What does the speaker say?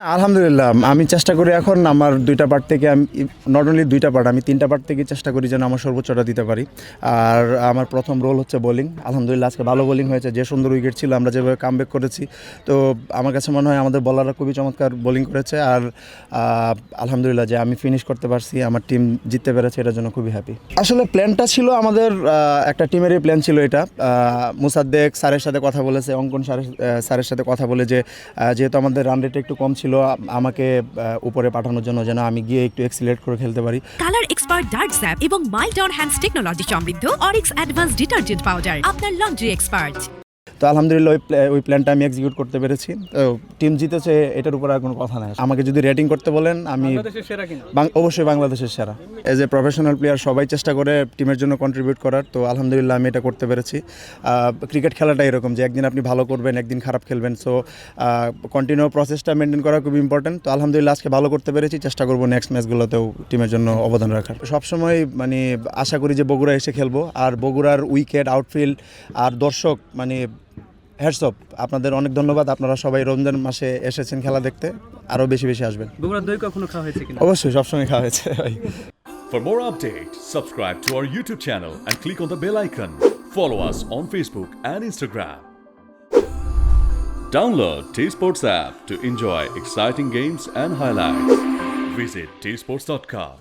আলহামদুলিল্লাহ আমি চেষ্টা করি এখন আমার ২টা পার্ট থেকে আমি নট অনলি ২টা পার্ট আমি ৩টা পার্ট থেকে চেষ্টা করি যেন আমার সর্বোচ্চটা দিতে পারি। আর আমার প্রথম রোল হচ্ছে বোলিং। আলহামদুলিল্লাহ আজকে ভালো বোলিং হয়েছে, যে সুন্দর উইকেট ছিল, আমরা যেভাবে কামব্যাক করেছি। তো আমার কাছে মনে হয় আমাদের বোলাররা খুবই চমৎকার বোলিং করেছে। আর আলহামদুলিল্লাহ যে আমি ফিনিশ করতে পারছি, আমার টিম জিততে পেরেছে, এটার জন্য খুবই হ্যাপি। আসলে প্ল্যানটা ছিল আমাদের একটা টিমেরই প্ল্যান ছিল এটা। মুসাদ্দেক স্যারের সাথে কথা বলেছে, অঙ্কন স্যারের সাথে কথা বলে যে যেহেতু আমাদের রান রেট একটু কম ছিল আমাকে উপরে পাঠানোর জন্য, যেন আমি গিয়ে একটু এক্সিলারেট করে খেলতে পারি। কালার এক্সপার্ট ডার্ক স্যাপ এবং মাইল্ড অন হ্যান্ডস টেকনোলজি সমৃদ্ধ অরিক্স অ্যাডভান্স ডিটারজেন্ট পাউডার আপনার লন্ড্রি এক্সপার্ট। তো আলহামদুলিল্লাহ ওই প্ল্যানটা আমি এক্সিকিউট করতে পেরেছি। তো টিম জিতেছে, এটার উপর আর কোনো কথা নাই। আমাকে যদি রেটিং করতে বলেন, আমি অবশ্যই বাংলাদেশের সেরা। এজ এ প্রফেশনাল প্লেয়ার সবাই চেষ্টা করে টিমের জন্য কন্ট্রিবিউট করার, তো আলহামদুলিল্লাহ আমি এটা করতে পেরেছি। ক্রিকেট খেলাটা এরকম যে একদিন আপনি ভালো করবেন, একদিন খারাপ খেলবেন। সো কন্টিনিউ প্রসেসটা মেনটেন করা খুবই ইম্পর্টেন্ট। তো আলহামদুলিল্লাহ আজকে ভালো করতে পেরেছি, চেষ্টা করবো নেক্সট ম্যাচগুলোতেও টিমের জন্য অবদান রাখার। সবসময় মানে আশা করি যে বগুড়া এসে খেলবো, আর বগুড়ার উইকেট, আউটফিল্ড আর দর্শক, মানে হ্যাটস অফ, আপনাদের অনেক ধন্যবাদ। আপনারা সবাই রমজান মাসে এসেছেন খেলা দেখতে, আরও বেশি বেশি আসবেন। বগুড়ার দই কখনো খাওয়া হয়েছে কিনা? অবশ্যই, সবসময় খাওয়া হয়েছে ভাই। For more updates, subscribe to our YouTube channel and click on the bell icon. Follow us on Facebook and Instagram. Download T Sports app to enjoy exciting games and highlights. Visit tsports.com.